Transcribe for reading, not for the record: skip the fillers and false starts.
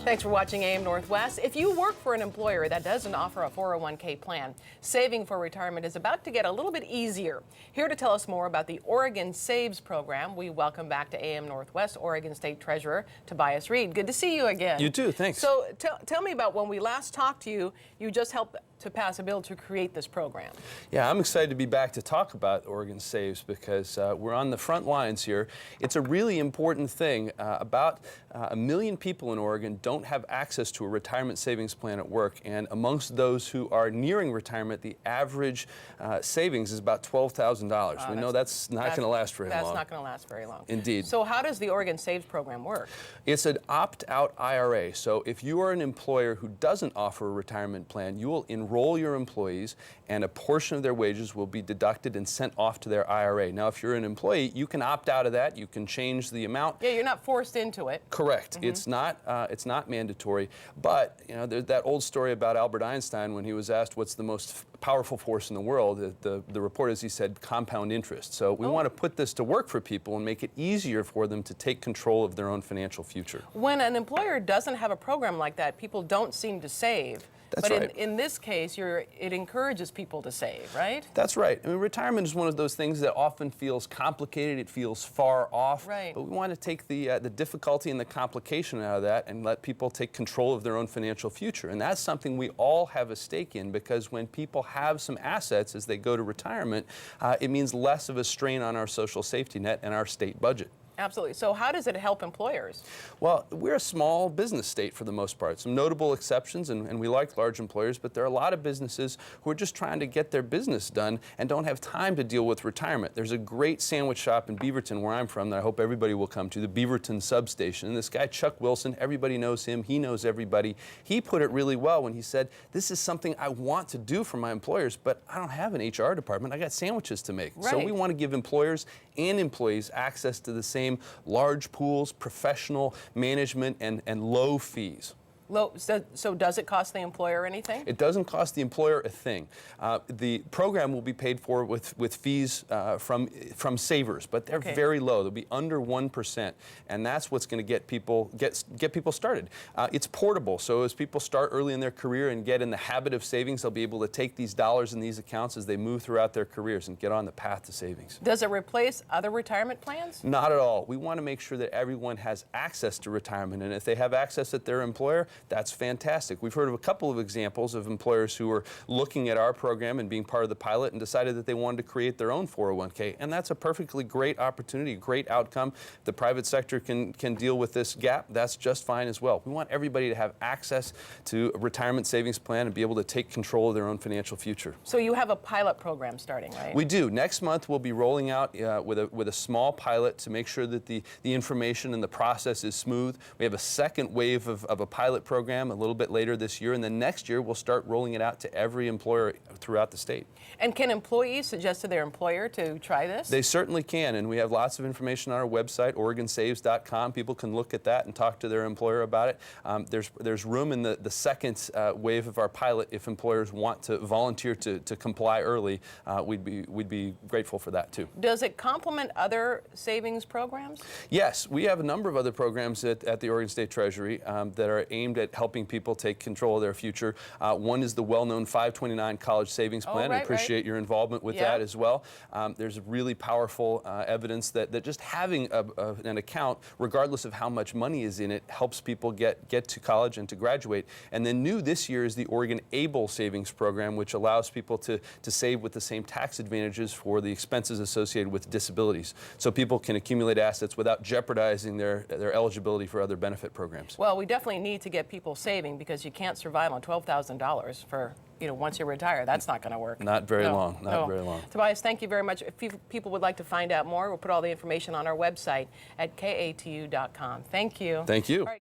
Thanks for watching AM Northwest. If you work for an employer that doesn't offer a 401k plan, saving for retirement is about to get a little bit easier. Here to tell us more about the OregonSaves program, we welcome back to AM Northwest Oregon State Treasurer Tobias. Good to see you again. You too, thanks. So tell me about when we last talked to you, you just helped to pass a bill to create this program. Yeah, I'm excited to be back to talk about OregonSaves because we're on the front lines here. It's a really important thing. About 1 million people in Oregon don't have access to a retirement savings plan at work, and amongst those who are nearing retirement, the average savings is about $12,000. We know that's not going to last very long. That's not going to last very long. Indeed. So how does the OregonSaves program work? It's an opt-out IRA. So if you are an employer who doesn't offer a retirement plan, you will enroll your employees, and a portion of their wages will be deducted and sent off to their IRA. Now, if you're an employee, you can opt out of that. You can change the amount. Yeah, you're not forced into it. Correct. It's not mandatory. But you know, there's that old story about Albert Einstein when he was asked what's the most powerful force in the world. The report is, he said, compound interest. So we want to put this to work for people and make it easier for them to take control of their own financial future. When an employer doesn't have a program like that, people don't seem to save. That's but right. in this case, it encourages people to save, right? That's right. I mean, retirement is one of those things that often feels complicated. It feels far off. Right. But we want to take the difficulty and the complication out of that and let people take control of their own financial future. And that's something we all have a stake in, because when people have some assets as they go to retirement, it means less of a strain on our social safety net and our state budget. Absolutely. So how does it help employers? Well, we're a small business state for the most part. Some notable exceptions, and we like large employers, but there are a lot of businesses who are just trying to get their business done and don't have time to deal with retirement. There's a great sandwich shop in Beaverton, where I'm from, that I hope everybody will come to, the Beaverton Substation. And this guy, Chuck Wilson, everybody knows him. He knows everybody. He put it really well when he said, this is something I want to do for my employers, but I don't have an HR department. I got sandwiches to make. Right. So we want to give employers and employees access to the same large pools, professional management, and low fees. So does it cost the employer anything? It doesn't cost the employer a thing. The program will be paid for with fees from savers, but they're very low. They'll be under 1%, and that's what's going to get people started. It's portable, so as people start early in their career and get in the habit of savings, they'll be able to take these dollars in these accounts as they move throughout their careers and get on the path to savings. Does it replace other retirement plans? Not at all. We want to make sure that everyone has access to retirement, and if they have access at their employer, that's fantastic. We've heard of a couple of examples of employers who were looking at our program and being part of the pilot and decided that they wanted to create their own 401k, and that's a perfectly great opportunity, a great outcome. If the private sector can deal with this gap, that's just fine as well. We want everybody to have access to a retirement savings plan and be able to take control of their own financial future. So you have a pilot program starting, right? We do. Next month we'll be rolling out with a small pilot to make sure that the information and the process is smooth. We have a second wave of a pilot program a little bit later this year, and then next year we'll start rolling it out to every employer throughout the state. And can employees suggest to their employer to try this? They certainly can, and we have lots of information on our website, OregonSaves.com. People can look at that and talk to their employer about it. There's room in the second wave of our pilot if employers want to volunteer to comply early. We'd be grateful for that too. Does it complement other savings programs? Yes, we have a number of other programs at the Oregon State Treasury that are aimed at helping people take control of their future. One is the well-known 529 College Savings Plan. I appreciate your involvement with that as well. There's really powerful evidence that just having an account, regardless of how much money is in it, helps people get to college and to graduate. And then new this year is the Oregon Able Savings Program, which allows people to save with the same tax advantages for the expenses associated with disabilities. So people can accumulate assets without jeopardizing their eligibility for other benefit programs. Well, we definitely need to get people saving, because you can't survive on $12,000 for, once you retire. That's not going to work. Not very long. Not very long. Tobias, thank you very much. If people would like to find out more, we'll put all the information on our website at katu.com. Thank you. Thank you.